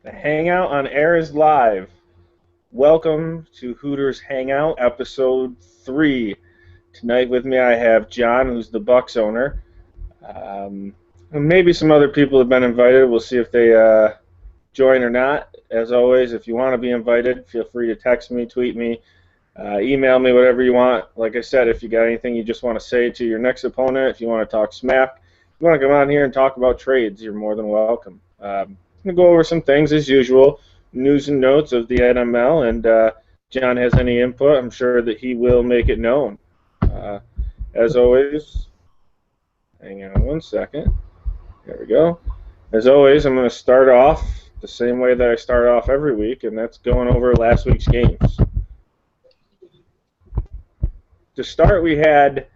The Hangout on air is live. Welcome to Hooters Hangout, episode 3. Tonight with me I have John, who's the Bucks owner. And maybe some other people have been invited. We'll see if they join or not. As always, if you want to be invited, feel free to text me, tweet me, email me, whatever you want. Like I said, if you got anything you just want to say to your next opponent, if you want to talk smack, if you want to come on here and talk about trades, you're more than welcome. I'm going to go over some things as usual, news and notes of the NML, and John has any input, I'm sure that he will make it known. As always, hang on one second. There we go. As always, I'm going to start off the same way that I start off every week, and that's going over last week's games. To start, we had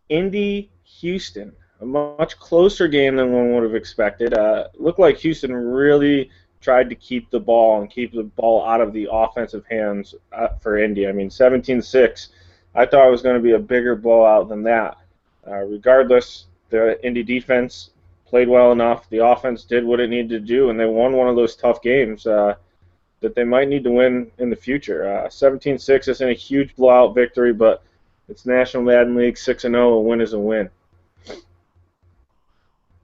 Indy-Houston, a much closer game than one would have expected. Looked like Houston really tried to keep the ball and keep the ball out of the offensive hands for Indy. I mean, 17-6, I thought it was going to be a bigger blowout than that. Regardless, the Indy defense played well enough. The offense did what it needed to do, and they won one of those tough games that they might need to win in the future. 17-6 isn't a huge blowout victory, but it's National Madden League 6-0. A win is a win.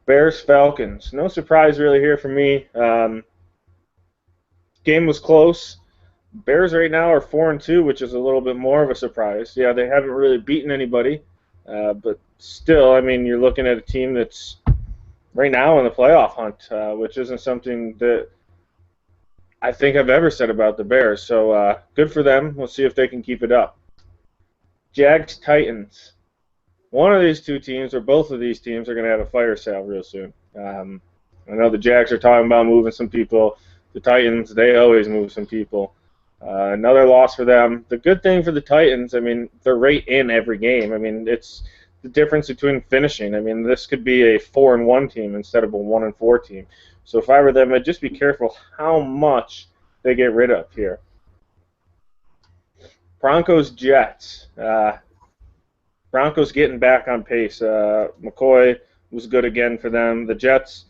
Bears-Falcons. No surprise really here for me. Game was close. Bears right now are 4-2, which is a little bit more of a surprise. Yeah, they haven't really beaten anybody, but still, I mean, you're looking at a team that's right now in the playoff hunt, which isn't something that I think I've ever said about the Bears. So good for them. We'll see if they can keep it up. Jags-Titans. One of these two teams, or both of these teams, are going to have a fire sale real soon. I know the Jags are talking about moving some people. The Titans, they always move some people. Another loss for them. The good thing for the Titans, I mean, they're right in every game. I mean, it's the difference between finishing. I mean, this could be a 4-1 team instead of a 1-4 team. So if I were them, I'd just be careful how much they get rid of here. Broncos-Jets. Broncos getting back on pace. McCoy was good again for them. The Jets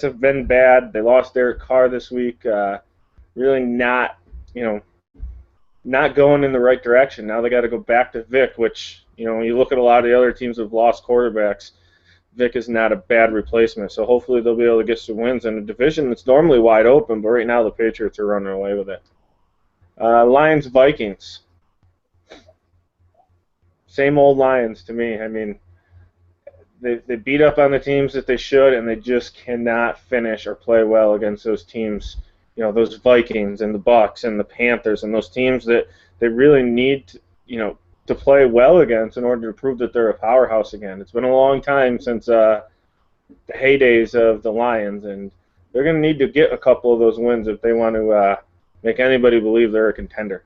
have been bad. They lost Derek Carr this week. Really not going in the right direction. Now they got to go back to Vic, which, when you look at a lot of the other teams that have lost quarterbacks, Vic is not a bad replacement. So hopefully they'll be able to get some wins in a division that's normally wide open, but right now the Patriots are running away with it. Lions-Vikings. Same old Lions to me. I mean, they beat up on the teams that they should, and they just cannot finish or play well against those teams. Those Vikings and the Bucks and the Panthers and those teams that they really need to play well against in order to prove that they're a powerhouse again. It's been a long time since the heydays of the Lions, and they're going to need to get a couple of those wins if they want to make anybody believe they're a contender.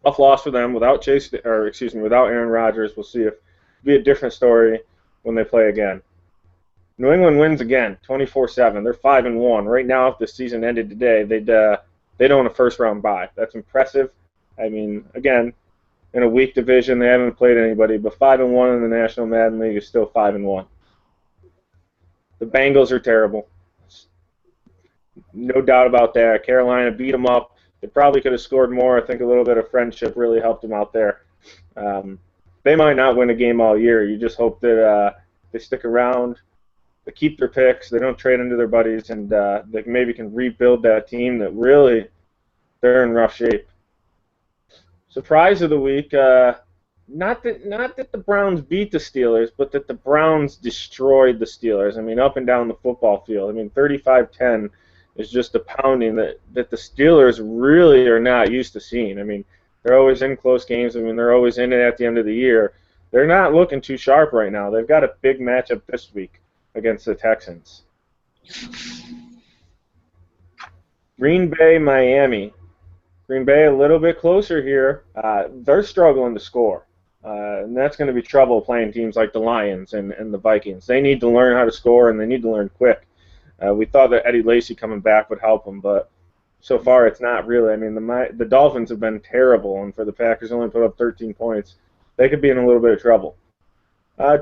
Tough loss for them without without Aaron Rodgers. We'll see if it'll be a different story when they play again. New England wins again, 24-7. They're 5-1 right now. If the season ended today, they'd own a first-round bye. That's impressive. I mean, again, in a weak division, they haven't played anybody, but 5-1 in the National Madden League is still 5-1. The Bengals are terrible. No doubt about that. Carolina beat them up. They probably could have scored more. I think a little bit of friendship really helped them out there. They might not win a game all year. You just hope that they stick around, they keep their picks, they don't trade into their buddies, and they maybe can rebuild that team that really they're in rough shape. Surprise of the week, not that the Browns beat the Steelers, but that the Browns destroyed the Steelers. I mean, up and down the football field. I mean, 35-10. Is just a pounding that the Steelers really are not used to seeing. I mean, they're always in close games. I mean, they're always in it at the end of the year. They're not looking too sharp right now. They've got a big matchup this week against the Texans. Green Bay, Miami. Green Bay a little bit closer here. They're struggling to score. And that's going to be trouble playing teams like the Lions and the Vikings. They need to learn how to score, and they need to learn quick. We thought that Eddie Lacy coming back would help them, but so far it's not really. I mean, the Dolphins have been terrible, and for the Packers only put up 13 points, they could be in a little bit of trouble.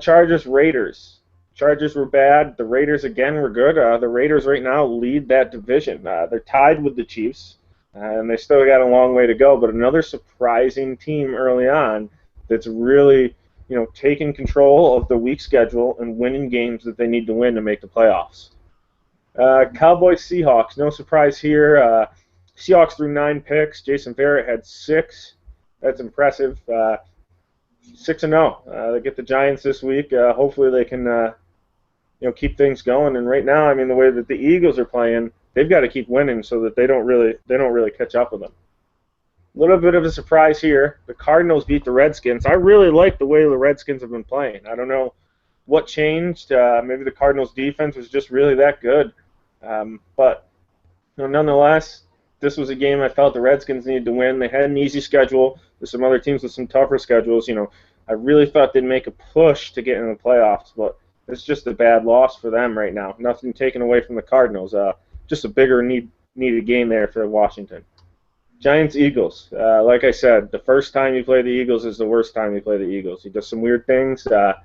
Chargers, Raiders. Chargers were bad. The Raiders again were good. The Raiders right now lead that division. They're tied with the Chiefs, and they still got a long way to go. But another surprising team early on that's really, taking control of the week schedule and winning games that they need to win to make the playoffs. Cowboys Seahawks, no surprise here. Seahawks threw 9 picks. Jason Verrett had 6. That's impressive. 6-0. They get the Giants this week. Hopefully they can keep things going. And right now, I mean, the way that the Eagles are playing, they've got to keep winning so that they don't really catch up with them. A little bit of a surprise here. The Cardinals beat the Redskins. I really like the way the Redskins have been playing. I don't know what changed. Maybe the Cardinals' defense was just really that good. But nonetheless, this was a game I felt the Redskins needed to win. They had an easy schedule. There's some other teams with some tougher schedules. I really thought they'd make a push to get in the playoffs, but it's just a bad loss for them right now. Nothing taken away from the Cardinals. Just a bigger needed game there for Washington. Giants-Eagles. Like I said, the first time you play the Eagles is the worst time you play the Eagles. He does some weird things. The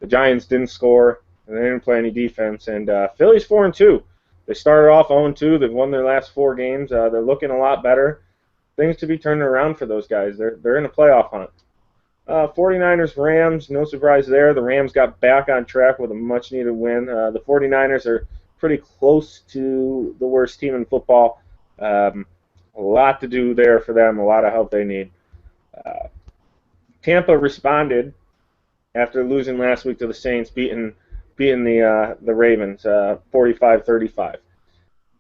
Giants didn't score, and they didn't play any defense. And Philly's 4-2. They started off 0-2. They've won their last 4 games. They're looking a lot better. Things to be turning around for those guys. They're in a playoff hunt. 49ers-Rams, no surprise there. The Rams got back on track with a much-needed win. The 49ers are pretty close to the worst team in football. A lot to do there for them, a lot of help they need. Tampa responded after losing last week to the Saints, beating the Ravens 45-35.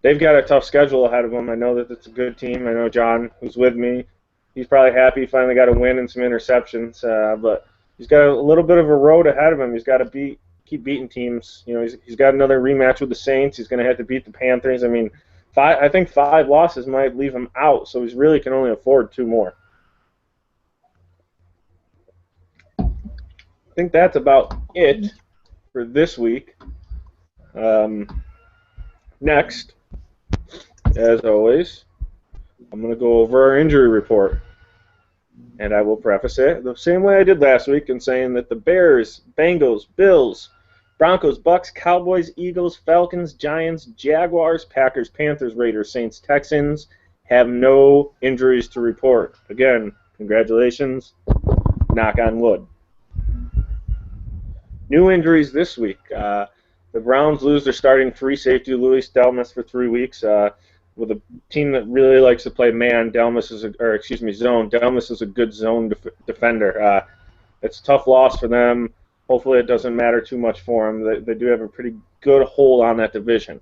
They've got a tough schedule ahead of them. I know that it's a good team. I know John, who's with me, he's probably happy he finally got a win and some interceptions, but he's got a little bit of a road ahead of him. He's got to keep beating teams. He's got another rematch with the Saints. He's going to have to beat the Panthers. I mean, I think 5 losses might leave him out, so he really can only afford 2 more. I think that's about it for this week. Next, as always, I'm going to go over our injury report. And I will preface it the same way I did last week in saying that the Bears, Bengals, Bills, Broncos, Bucks, Cowboys, Eagles, Falcons, Giants, Jaguars, Packers, Panthers, Raiders, Saints, Texans have no injuries to report. Again, congratulations. Knock on wood. New injuries this week. The Browns lose their starting free safety, Luis Delmas, for 3 weeks. With a team that really likes to play man, zone. Delmas is a good zone defender. It's a tough loss for them. Hopefully it doesn't matter too much for them. They do have a pretty good hold on that division.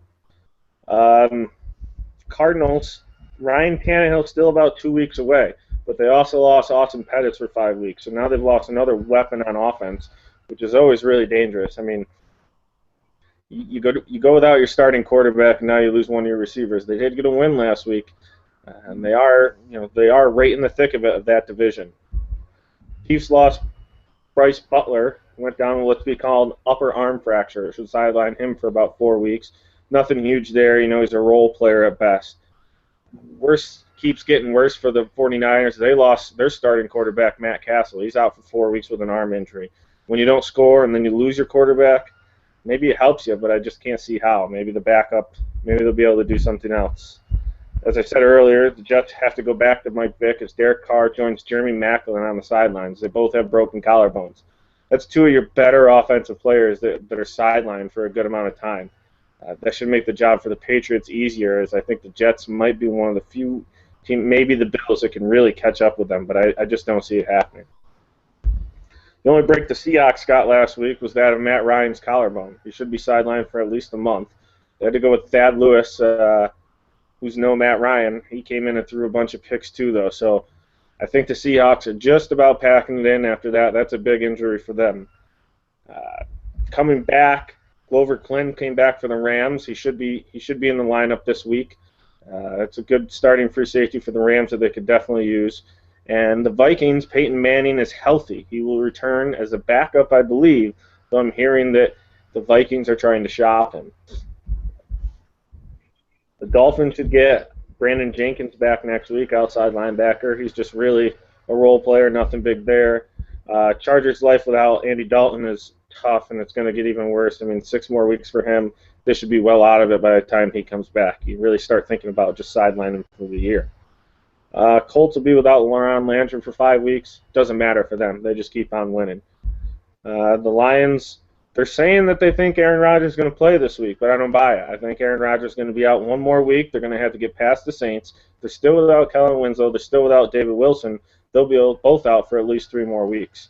Cardinals, Ryan Tannehill's still about 2 weeks away, but they also lost Austin Pettis for 5 weeks. So now they've lost another weapon on offense, which is always really dangerous. I mean, you go without your starting quarterback, and now you lose one of your receivers. They did get a win last week, and they are right in the thick of it, of that division. Chiefs lost Bryce Butler, went down with what's be called upper arm fracture. It should sideline him for about 4 weeks. Nothing huge there. He's a role player at best. Worse keeps getting worse for the 49ers. They lost their starting quarterback, Matt Castle. He's out for 4 weeks with an arm injury. When you don't score and then you lose your quarterback, maybe it helps you, but I just can't see how. Maybe the backup, maybe they'll be able to do something else. As I said earlier, the Jets have to go back to Mike Vick as Derek Carr joins Jeremy Maclin on the sidelines. They both have broken collarbones. That's 2 of your better offensive players that are sidelined for a good amount of time. That should make the job for the Patriots easier, as I think the Jets might be one of the few teams, maybe the Bills, that can really catch up with them, but I just don't see it happening. The only break the Seahawks got last week was that of Matt Ryan's collarbone. He should be sidelined for at least a month. They had to go with Thad Lewis, who's no Matt Ryan. He came in and threw a bunch of picks too, though. So I think the Seahawks are just about packing it in after that. That's a big injury for them. Coming back, Glover Quinn came back for the Rams. He should be in the lineup this week. It's a good starting free safety for the Rams that they could definitely use. And the Vikings, Peyton Manning is healthy. He will return as a backup, I believe, though I'm hearing that the Vikings are trying to shop him. The Dolphins should get Brandon Jenkins back next week, outside linebacker. He's just really a role player, nothing big there. Chargers' life without Andy Dalton is tough, and it's going to get even worse. I mean, 6 more weeks for him. They should be well out of it by the time he comes back. You really start thinking about just sidelining him for the year. Colts will be without Laron Landry for 5 weeks. Doesn't matter for them. They just keep on winning. The Lions, they're saying that they think Aaron Rodgers is going to play this week, but I don't buy it. I think Aaron Rodgers is going to be out 1 more week. They're going to have to get past the Saints. They're still without Kellen Winslow. They're still without David Wilson. They'll be both out for at least 3 more weeks.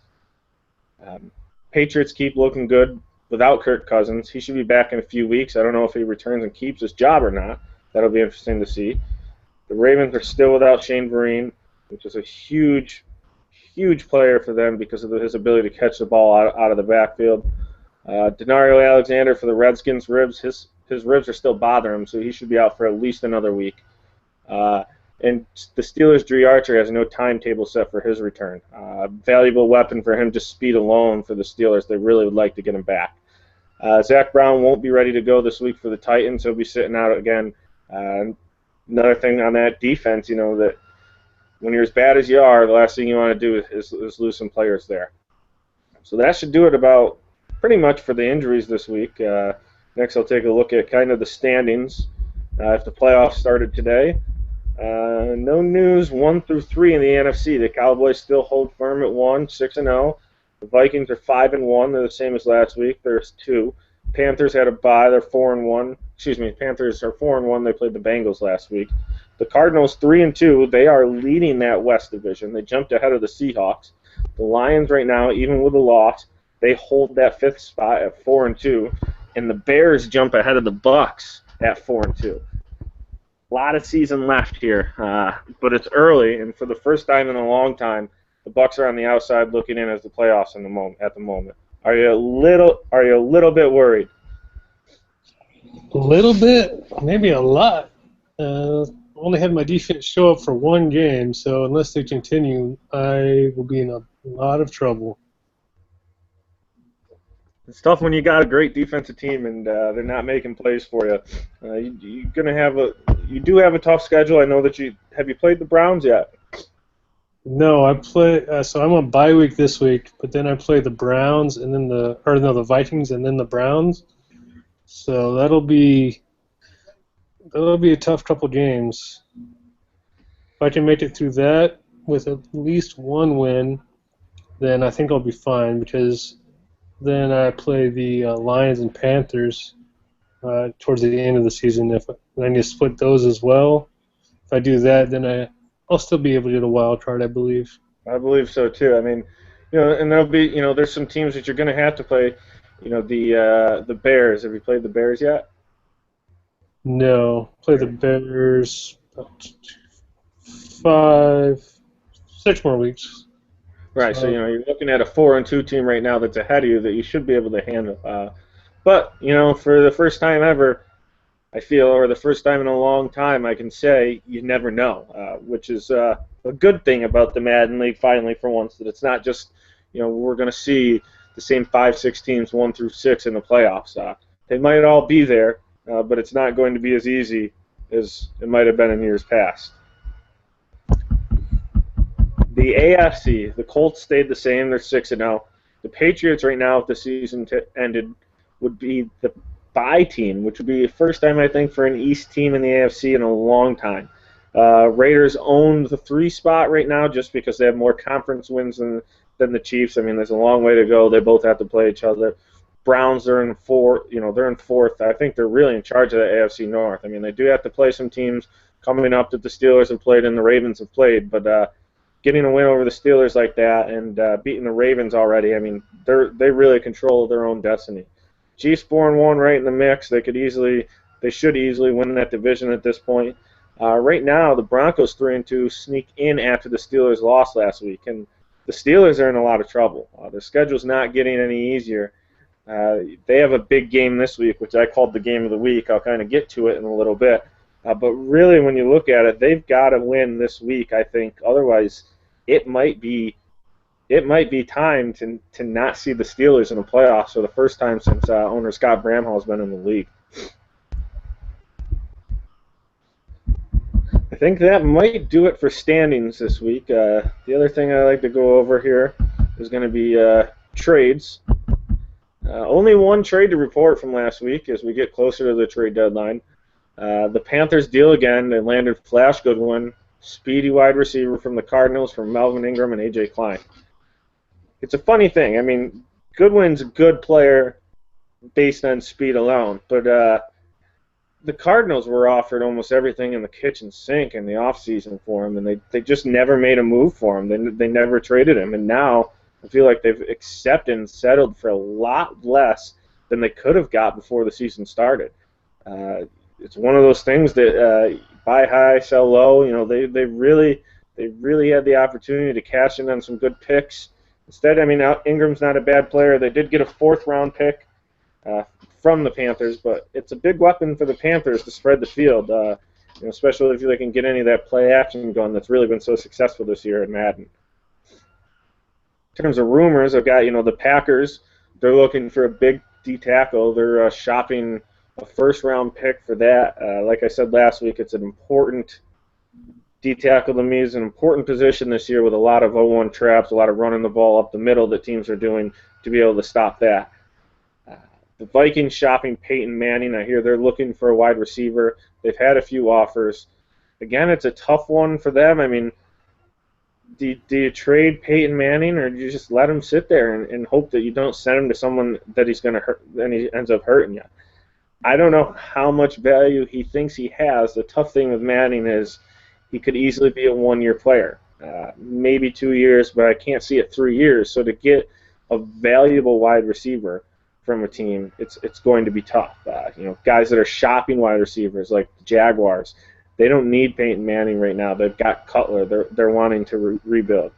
Patriots keep looking good without Kirk Cousins. He should be back in a few weeks. I don't know if he returns and keeps his job or not. That'll be interesting to see. The Ravens are still without Shane Vereen, which is a huge player for them because of his ability to catch the ball out of the backfield. Denario Alexander for the Redskins' ribs. His ribs are still bothering him, so he should be out for at least another week. And the Steelers' Dre Archer has no timetable set for his return. Valuable weapon for him, just speed alone for the Steelers. They really would like to get him back. Zach Brown won't be ready to go this week for the Titans. He'll be sitting out again. Another thing on that defense, that when you're as bad as you are, the last thing you want to do is lose some players there. So that should do it about pretty much for the injuries this week. Next, I'll take a look at kind of the standings. If the playoffs started today, no news 1 through 3 in the NFC. The Cowboys still hold firm at 1, 6-0. The Vikings are 5-1. They're the same as last week. There's 2. Panthers had a bye. They're 4-1. Excuse me. Panthers are 4-1. They played the Bengals last week. The Cardinals 3-2. They are leading that West division. They jumped ahead of the Seahawks. The Lions right now, even with a loss, they hold that 5th spot at 4-2, and the Bears jump ahead of the Bucks at 4-2. A lot of season left here, but it's early, and for the first time in a long time, the Bucks are on the outside looking in as the playoffs at the moment. Are you a little bit worried? A little bit, maybe a lot. Only had my defense show up for 1 game, so unless they continue, I will be in a lot of trouble. It's tough when you got a great defensive team and they're not making plays for you. You do have a tough schedule. I know that have you played the Browns yet? No, I play. So I'm on bye week this week, but then I play the Browns and then the Vikings and then the Browns. So that'll be a tough couple games. If I can make it through that with at least 1 win, then I think I'll be fine because then I play the Lions and Panthers towards the end of the season. If I need to split those as well, if I do that, then I'll still be able to get a wild card, I believe. I believe so too. I mean, and there'll be, there's some teams that you're going to have to play. The Bears. Have you played the Bears yet? No, play the Bears about 6 more weeks. Right, so you're looking at a 4-2 team right now that's ahead of you that you should be able to handle. But for the first time ever, I feel, or the first time in a long time, I can say you never know, which is a good thing about the Madden League. Finally, for once, that it's not just we're going to see the same 5-6 teams 1 through 6 in the playoffs. They might all be there, but it's not going to be as easy as it might have been in years past. The AFC, the Colts stayed the same. They're 6-0. The Patriots right now, if the season ended, would be the bye team, which would be the first time, I think, for an East team in the AFC in a long time. Raiders own the 3 spot right now just because they have more conference wins than the Chiefs. I mean, there's a long way to go. They both have to play each other. Browns are in 4th. They're in 4th. I think they're really in charge of the AFC North. I mean, they do have to play some teams coming up that the Steelers have played and the Ravens have played, but getting a win over the Steelers like that and beating the Ravens already, I mean, they really control their own destiny. Chiefs 4-1 right in the mix. They should easily win that division at this point. Right now, the Broncos 3-2 sneak in after the Steelers lost last week, and the Steelers are in a lot of trouble. Their schedule's not getting any easier. They have a big game this week, which I called the game of the week. I'll kind of get to it in a little bit. But really, when you look at it, they've got to win this week, I think. Otherwise, it might be time to not see the Steelers in the playoffs for the first time since owner Scott Bramhall has been in the league. I think that might do it for standings this week. The other thing I like to go over here is going to be trades. Only one trade to report from last week as we get closer to the trade deadline. The Panthers deal again and landed Flash Goodwin, speedy wide receiver from the Cardinals, from Melvin Ingram and A.J. Klein. It's a funny thing. I mean, Goodwin's a good player based on speed alone, but the Cardinals were offered almost everything in the kitchen sink in the offseason for him, and they just never made a move for him. They never traded him, and now I feel like they've accepted and settled for a lot less than they could have got before the season started. It's one of those things that buy high, sell low. You know, they really had the opportunity to cash in on some good picks. Instead, I mean, Ingram's not a bad player. They did get a fourth-round pick from the Panthers, but it's a big weapon for the Panthers to spread the field, especially if they can get any of that play action going that's really been so successful this year in Madden. In terms of rumors, I've got, the Packers. They're looking for a big D tackle. They're shopping a first-round pick for that. Like I said last week, it's an important D tackle to me. It's an important position this year with a lot of 0-1 traps, a lot of running the ball up the middle that teams are doing to be able to stop that. The Vikings shopping Peyton Manning. I hear they're looking for a wide receiver. They've had a few offers. Again, it's a tough one for them. I mean, do you trade Peyton Manning, or do you just let him sit there and hope that you don't send him to someone that he's going to hurt, and he ends up hurting you? I don't know how much value he thinks he has. The tough thing with Manning is he could easily be a one-year player, maybe 2 years, but I can't see it 3 years. So to get a valuable wide receiver from a team, it's going to be tough. Guys that are shopping wide receivers like the Jaguars, they don't need Peyton Manning right now. They've got Cutler. They're wanting to rebuild.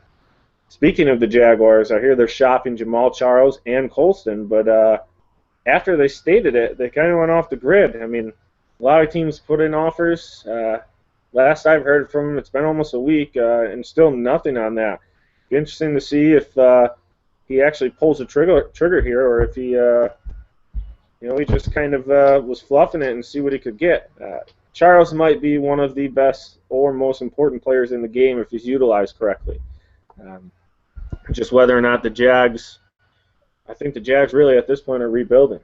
Speaking of the Jaguars, I hear they're shopping Jamal Charles and Colston, but after they stated it, they kind of went off the grid. I mean, a lot of teams put in offers. Last I've heard from him, it's been almost a week, and still nothing on that. Be interesting to see if he actually pulls the trigger here, or if he, he just kind of was fluffing it and see what he could get. Charles might be one of the best or most important players in the game if he's utilized correctly. Just whether or not the Jags, I think the Jags really at this point are rebuilding.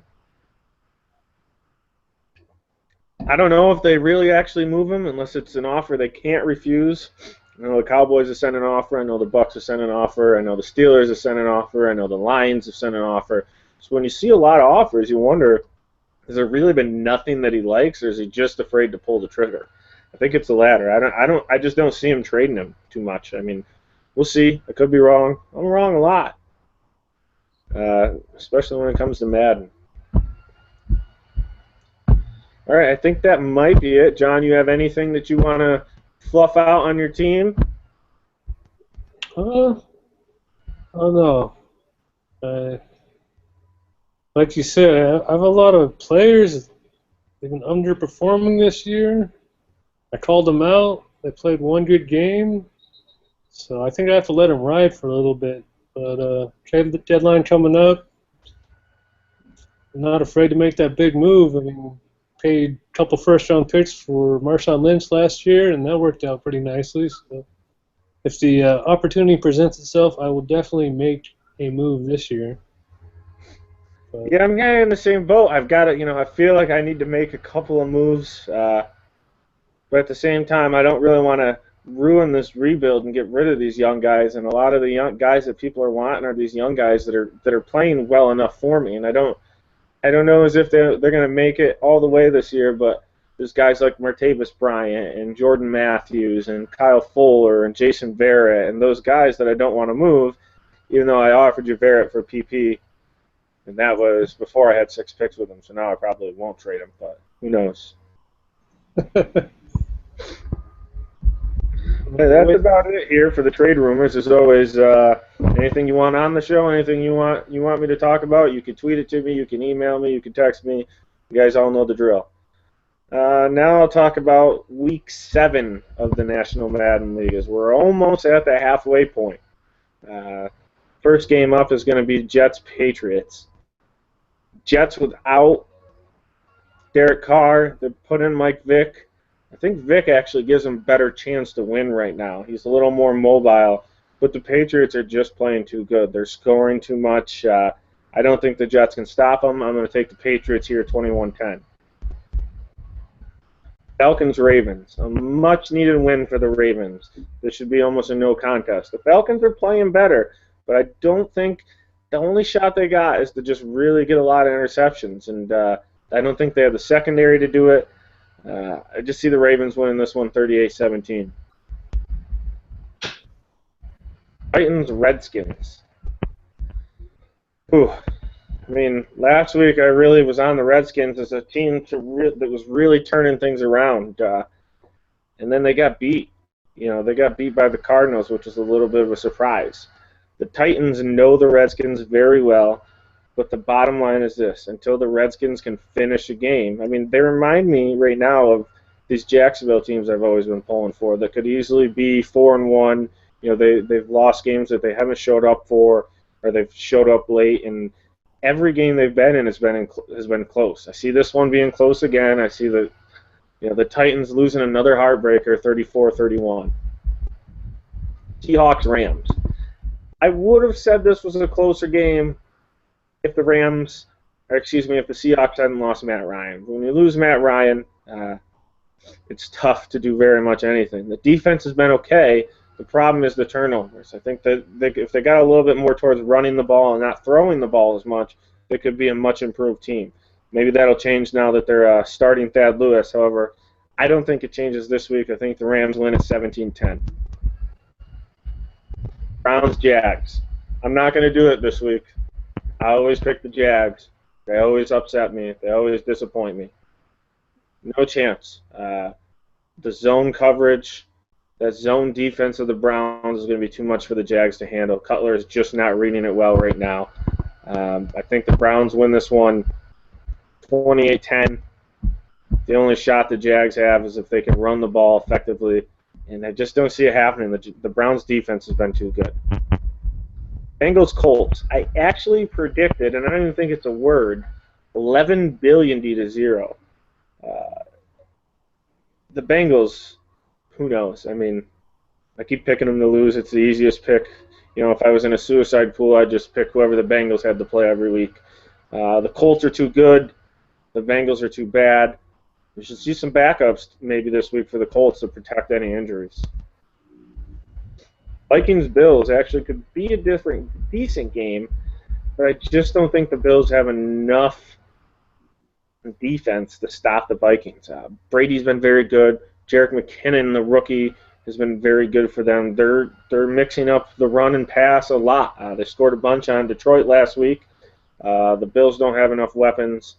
I don't know if they really actually move him unless it's an offer they can't refuse. I know the Cowboys have sent an offer. I know the Bucs have sent an offer. I know the Steelers have sent an offer. I know the Lions have sent an offer. So when you see a lot of offers, you wonder, has there really been nothing that he likes, or is he just afraid to pull the trigger? I think it's the latter. I just don't see him trading him too much. I mean, we'll see. I could be wrong. I'm wrong a lot, especially when it comes to Madden. All right, I think that might be it. John, you have anything that you want to fluff out on your team? Oh no. Like you said, I have a lot of players. They've been underperforming this year. I called them out. They played one good game, so I think I have to let them ride for a little bit. But trade deadline coming up. I'm not afraid to make that big move. I mean, paid a couple first-round picks for Marshawn Lynch last year, and that worked out pretty nicely. So if the opportunity presents itself, I will definitely make a move this year. But yeah, I'm kind of in the same boat. I've got to, I feel like I need to make a couple of moves, but at the same time, I don't really want to ruin this rebuild and get rid of these young guys. And a lot of the young guys that people are wanting are these young guys that are playing well enough for me, and I don't know as if they're going to make it all the way this year, but there's guys like Martavis Bryant and Jordan Matthews and Kyle Fuller and Jason Verrett and those guys that I don't want to move, even though I offered you Verrett for PP, and that was before I had 6 picks with him, so now I probably won't trade him, but who knows. Hey, that's about it here for the trade rumors. As always, anything you want on the show, anything you want me to talk about, you can tweet it to me, you can email me, you can text me. You guys all know the drill. Now I'll talk about Week 7 of the National Madden League, as we're almost at the halfway point. First game up is going to be Jets-Patriots. Jets without Derek Carr. They put in Mike Vick. I think Vic actually gives him a better chance to win right now. He's a little more mobile, but the Patriots are just playing too good. They're scoring too much. I don't think the Jets can stop them. I'm going to take the Patriots here 21-10. Falcons-Ravens, a much-needed win for the Ravens. This should be almost a no contest. The Falcons are playing better, but I don't think the only shot they got is to just really get a lot of interceptions, and I don't think they have the secondary to do it. I just see the Ravens winning this one 38-17. Titans-Redskins. Ooh. I mean, last week I really was on the Redskins as a team that was really turning things around, and then they got beat. They got beat by the Cardinals, which was a little bit of a surprise. The Titans know the Redskins very well, but the bottom line is this: until the Redskins can finish a game, I mean, they remind me right now of these Jacksonville teams I've always been pulling for that could easily be 4-1. They've lost games that they haven't showed up for, or they've showed up late, and every game they've been in has been close. I see this one being close again. I see the Titans losing another heartbreaker, 34-31. Seahawks-Rams. I would have said this was a closer game if the Seahawks hadn't lost Matt Ryan. When you lose Matt Ryan, it's tough to do very much anything. The defense has been okay. The problem is the turnovers. I think that if they got a little bit more towards running the ball and not throwing the ball as much, they could be a much improved team. Maybe that'll change now that they're starting Thad Lewis. However, I don't think it changes this week. I think the Rams win at 17-10. Browns-Jags. I'm not going to do it this week. I always pick the Jags. They always upset me. They always disappoint me. No chance. The zone coverage, that zone defense of the Browns is going to be too much for the Jags to handle. Cutler is just not reading it well right now. I think the Browns win this one 28-10. The only shot the Jags have is if they can run the ball effectively, and I just don't see it happening. The Browns' defense has been too good. Bengals-Colts. I actually predicted, and I don't even think it's a word, 11 billion to 0. The Bengals, who knows? I mean, I keep picking them to lose. It's the easiest pick. If I was in a suicide pool, I'd just pick whoever the Bengals had to play every week. The Colts are too good. The Bengals are too bad. We should see some backups maybe this week for the Colts to protect any injuries. Vikings-Bills actually could be a decent game, but I just don't think the Bills have enough defense to stop the Vikings. Brady's been very good. Jerick McKinnon, the rookie, has been very good for them. They're mixing up the run and pass a lot. They scored a bunch on Detroit last week. The Bills don't have enough weapons,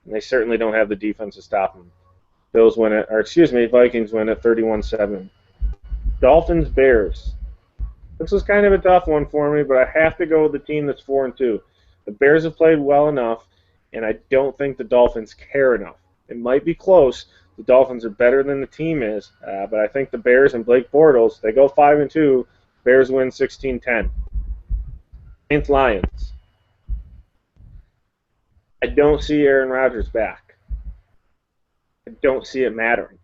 and they certainly don't have the defense to stop them. Vikings win at 31-7. Dolphins-Bears. This was kind of a tough one for me, but I have to go with the team that's 4-2. The Bears have played well enough, and I don't think the Dolphins care enough. It might be close. The Dolphins are better than the team is, but I think the Bears and Blake Bortles, they go 5-2. Bears win 16-10. Saints-Lions. I don't see Aaron Rodgers back. I don't see it mattering.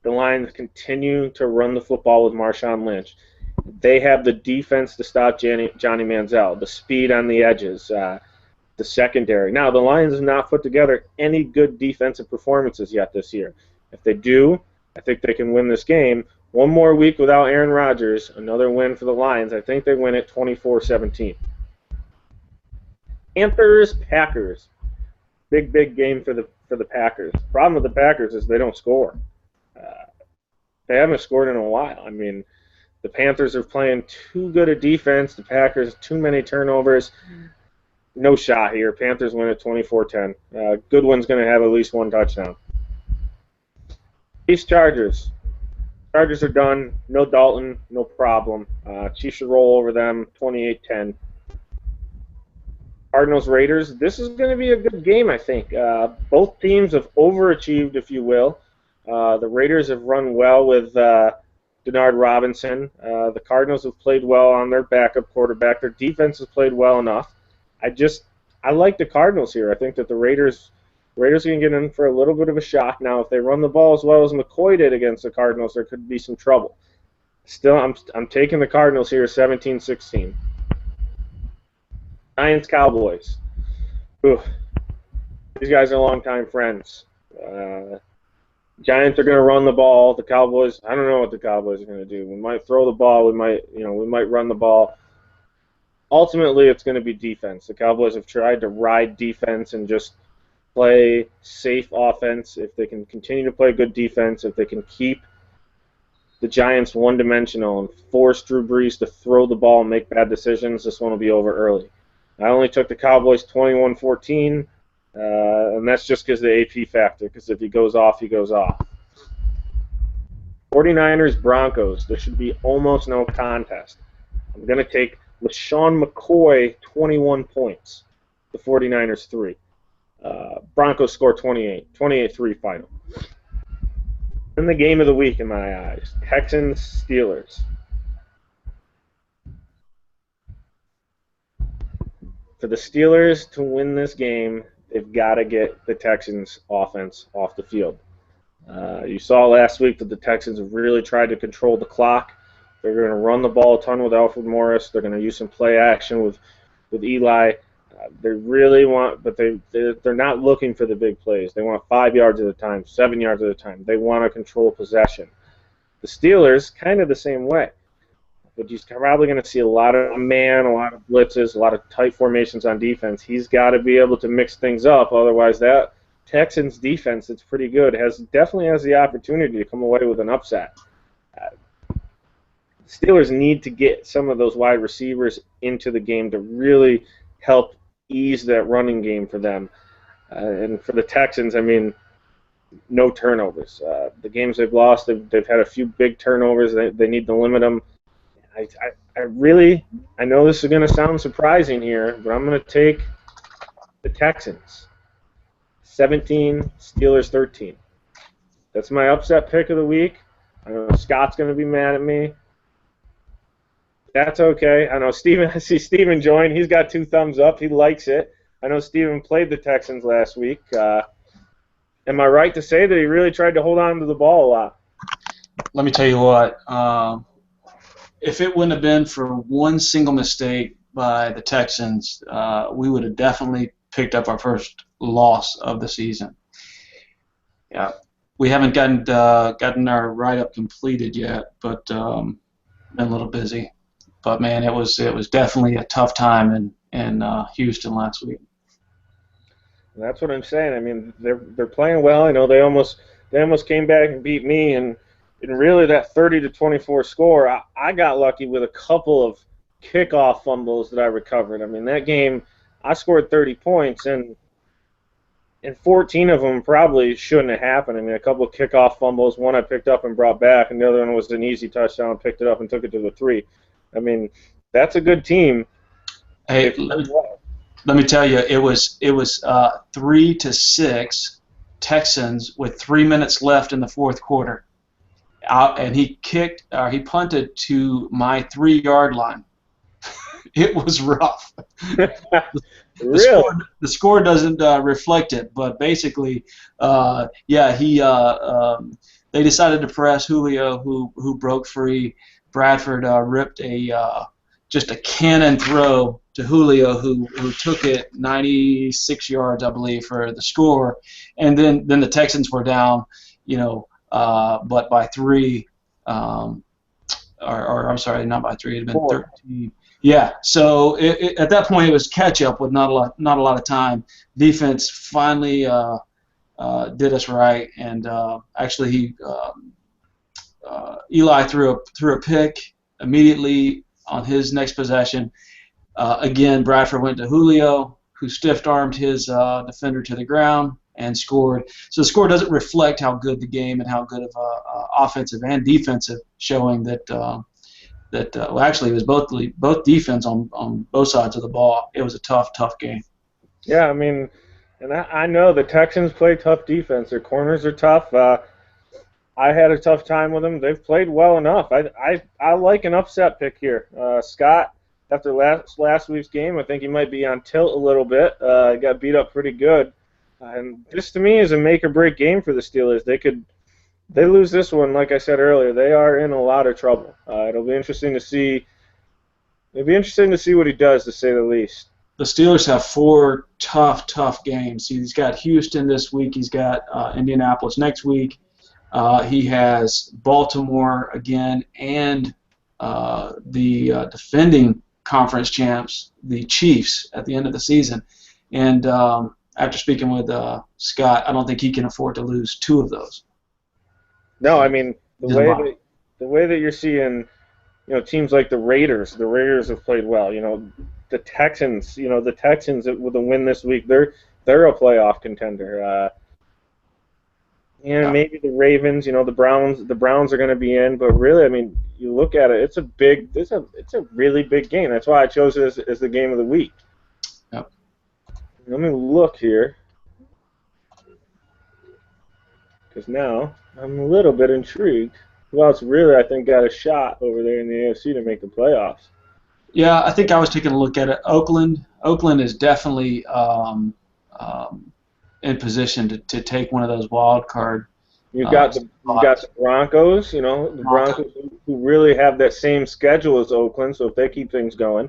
The Lions continue to run the football with Marshawn Lynch. They have the defense to stop Johnny Manziel, the speed on the edges, the secondary. Now, the Lions have not put together any good defensive performances yet this year. If they do, I think they can win this game. One more week without Aaron Rodgers, another win for the Lions. I think they win it 24-17. Panthers-Packers. Big game for the Packers. The problem with the Packers is they don't score. They haven't scored in a while. I mean, the Panthers are playing too good a defense. The Packers, too many turnovers. No shot here. Panthers win at 24-10. Goodwin's going to have at least one touchdown. Chiefs-Chargers. Chargers are done. No Dalton. No problem. Chiefs should roll over them 28-10. Cardinals-Raiders. This is going to be a good game, I think. Both teams have overachieved, if you will. The Raiders have run well with Denard Robinson. The Cardinals have played well on their backup quarterback. Their defense has played well enough. I like the Cardinals here. I think that the Raiders can get in for a little bit of a shock. Now, if they run the ball as well as McCoy did against the Cardinals, there could be some trouble. Still, I'm taking the Cardinals here 17-16. Giants Cowboys. Ooh, these guys are longtime friends. Giants are going to run the ball. The Cowboys, I don't know what the Cowboys are going to do. We might throw the ball. We might run the ball. Ultimately, it's going to be defense. The Cowboys have tried to ride defense and just play safe offense. If they can continue to play good defense, if they can keep the Giants one-dimensional and force Drew Brees to throw the ball and make bad decisions, this one will be over early. I only took the Cowboys 21-14, and that's just because of the AP factor, because if he goes off, he goes off. 49ers Broncos, there should be almost no contest. I'm going to take LaShawn McCoy 21 points. The 49ers 3. Broncos score 28. 28-3 final. And the game of the week in my eyes, Texans Steelers. For the Steelers to win this game, they've got to get the Texans offense off the field. You saw last week that the Texans have really tried to control the clock. They're going to run the ball a ton with Alfred Morris. They're going to use some play action with Eli. They really want, but they're not looking for the big plays. They want 5 yards at a time, 7 yards at a time. They want to control possession. The Steelers, kind of the same way. But he's probably going to see a lot of man, a lot of blitzes, a lot of tight formations on defense. He's got to be able to mix things up. Otherwise, that Texans defense that's pretty good definitely has the opportunity to come away with an upset. Steelers need to get some of those wide receivers into the game to really help ease that running game for them. And for the Texans, I mean, no turnovers. The games they've lost, they've had a few big turnovers. They need to limit them. I know this is going to sound surprising here, but I'm going to take the Texans. 17, Steelers 13. That's my upset pick of the week. I know Scott's going to be mad at me. That's okay. I know Steven. I see Steven join. He's got 2 thumbs up. He likes it. I know Steven played the Texans last week. Am I right to say that he really tried to hold on to the ball a lot? Let me tell you what. If it wouldn't have been for one single mistake by the Texans, we would have definitely picked up our first loss of the season. Yeah, we haven't gotten our write-up completed yet, but been a little busy. But man, it was definitely a tough time in Houston last week. That's what I'm saying. I mean, they're playing well. I know they almost came back and beat me, and really that 30-24 score, I got lucky with a couple of kickoff fumbles that I recovered. I mean, that game I scored 30 points, and 14 of them probably shouldn't have happened. I mean, a couple of kickoff fumbles, one I picked up and brought back, and the other one was an easy touchdown. Picked it up and took it to the 3. I mean, that's a good team. Hey, let me tell you, it was 3-6 Texans with 3 minutes left in the fourth quarter, and he punted to my 3-yard line. It was rough. Really? The score doesn't reflect it, but basically, they decided to press Julio, who broke free. Bradford ripped just a cannon throw to Julio, who took it 96 yards, I believe, for the score, and then the Texans were down, but by 3, or I'm sorry, not by 3, it had been 4. 13. Yeah, so at that point it was catch up with not a lot of time. Defense finally did us right, and actually Eli threw a pick immediately on his next possession. Again, Bradford went to Julio, who stiff-armed his defender to the ground and scored. So the score doesn't reflect how good the game and how good of offensive and defensive showing that. Actually, it was both defense on both sides of the ball. It was a tough game. Yeah, I mean, and I know the Texans play tough defense. Their corners are tough. I had a tough time with them. They've played well enough. I like an upset pick here. Scott, after last week's game, I think he might be on tilt a little bit. Got beat up pretty good. And this, to me, is a make-or-break game for the Steelers. They lose this one, like I said earlier, they are in a lot of trouble. It'll be interesting to see. It'll be interesting to see what he does, to say the least. the Steelers have 4 tough games. He's got Houston this week. He's got Indianapolis next week. He has Baltimore again, and the defending conference champs, the Chiefs, at the end of the season. And after speaking with Scott, I don't think he can afford to lose 2 of those. No, I mean the way that you're seeing, teams like the Raiders. The Raiders have played well. The Texans. The Texans with a win this week, they're a playoff contender. Maybe the Ravens. The Browns. The Browns are going to be in, but really, I mean, you look at it. It's a really big game. That's why I chose it as the game of the week. Yep. Let me look here, because now I'm a little bit intrigued. Who else really, I think, got a shot over there in the AFC to make the playoffs? Yeah, I think I was taking a look at it. Oakland is definitely in position to take one of those wild card. You've got the Broncos. The Broncos who really have that same schedule as Oakland. So if they keep things going,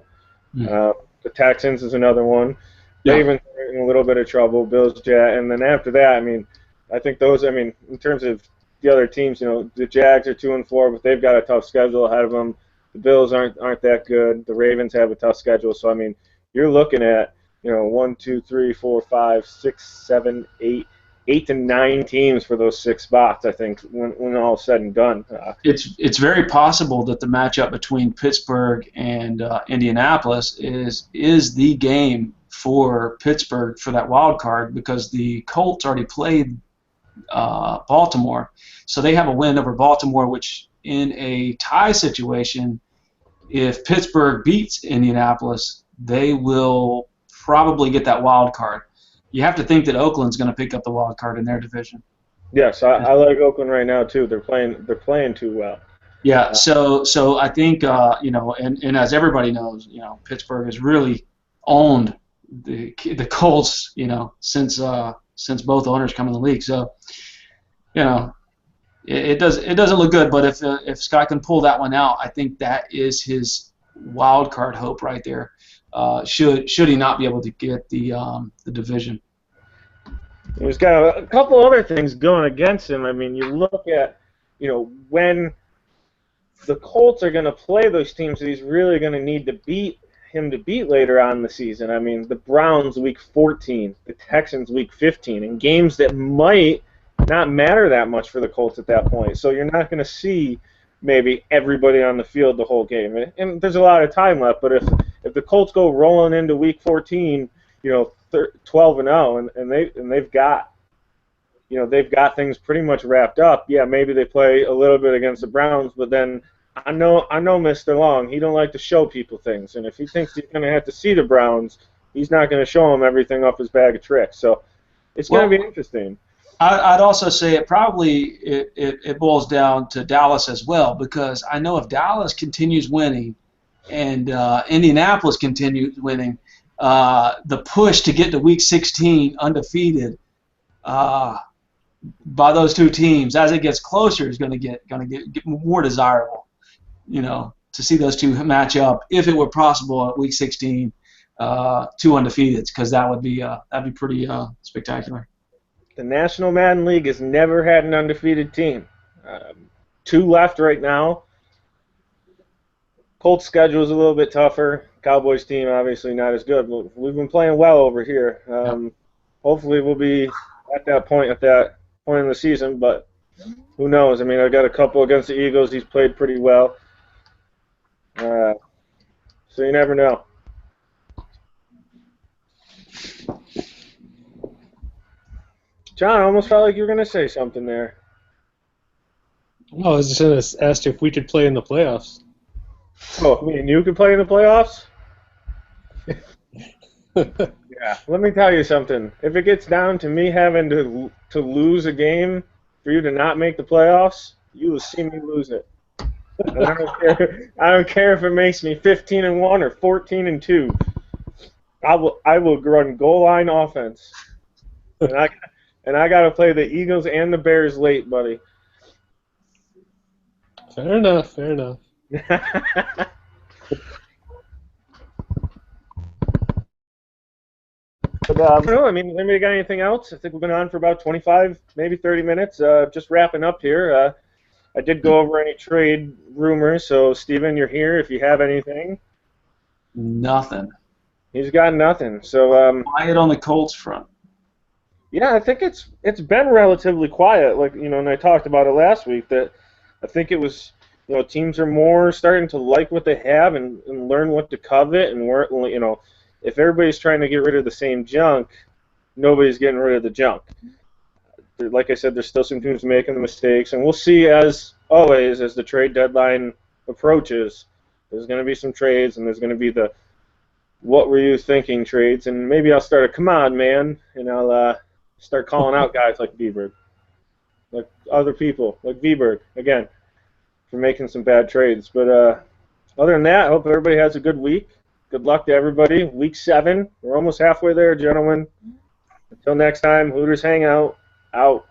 the Texans is another one. Ravens are in a little bit of trouble. Bills, Jets, and then after that, I mean, I think those. I mean, in terms of the other teams, the Jags are 2-4, but they've got a tough schedule ahead of them. The Bills aren't that good. The Ravens have a tough schedule. So I mean, you're looking at 1, 2, 3, 4, 5, 6, 7, 8 to 9 teams for those 6 spots. I think when all is said and done. It's very possible that the matchup between Pittsburgh and Indianapolis is the game for Pittsburgh for that wild card, because the Colts already played Baltimore, so they have a win over Baltimore, which in a tie situation, if Pittsburgh beats Indianapolis, they will probably get that wild card. You have to think that Oakland's going to pick up the wild card in their division. Yes, I like Oakland right now too. They're playing too well. Yeah, so I think and as everybody knows, Pittsburgh has really owned the Colts, since both owners come in the league. So, it doesn't look good. But if Scott can pull that one out, I think that is his wild card hope right there. Should he not be able to get the division? He's got a couple other things going against him. I mean, you look at when the Colts are going to play those teams that he's really going to need to beat later on in the season. I mean, the Browns week 14, the Texans week 15, and games that might not matter that much for the Colts at that point. So you're not going to see maybe everybody on the field the whole game. And there's a lot of time left, but if the Colts go rolling into week 14, 12-0, and they've got things pretty much wrapped up. Yeah, maybe they play a little bit against the Browns, but then I know Mr. Long. He don't like to show people things, and if he thinks he's going to have to see the Browns, he's not going to show them everything off his bag of tricks. So it's going to be interesting. I'd also say it boils down to Dallas as well, because I know if Dallas continues winning and Indianapolis continues winning, the push to get to Week 16 undefeated by those two teams as it gets closer is going to get more desirable. To see those two match up, if it were possible at Week 16, 2 undefeateds, because that'd be pretty spectacular. The National Madden League has never had an undefeated team. 2 left right now. Colts' schedule is a little bit tougher. Cowboys' team obviously not as good. We've been playing well over here. Hopefully we'll be at that point in the season, but who knows? I mean, I got a couple against the Eagles. He's played pretty well. So you never know. John, I almost felt like you were going to say something there. Well, I was just going to ask if we could play in the playoffs. Oh, me and you could play in the playoffs? Yeah, let me tell you something. If it gets down to me having to lose a game for you to not make the playoffs, you will see me lose it. And I don't care if it makes me 15-1 or 14-2. I will run goal line offense. And I got to play the Eagles and the Bears late, buddy. Fair enough. I don't know. I mean, anybody got anything else? I think we've been on for about 25, maybe 30 minutes. Just wrapping up here. I did go over any trade rumors, so Steven, you're here if you have anything. Nothing. He's got nothing. So Quiet on the Colts front. yeah, I think it's been relatively quiet. Like and I talked about it last week that I think it was teams are more starting to like what they have and learn what to covet and where if everybody's trying to get rid of the same junk, nobody's getting rid of the junk. Like I said, there's still some teams making the mistakes, and we'll see as always as the trade deadline approaches. There's going to be some trades, and there's going to be the what were you thinking trades, and maybe I'll start a come on man, and I'll start calling out guys like Bieberg, like other people, like Bieberg, again, for making some bad trades. But other than that, I hope everybody has a good week. Good luck to everybody. Week 7. We're almost halfway there, gentlemen. Until next time, Hooters Hangout. Out.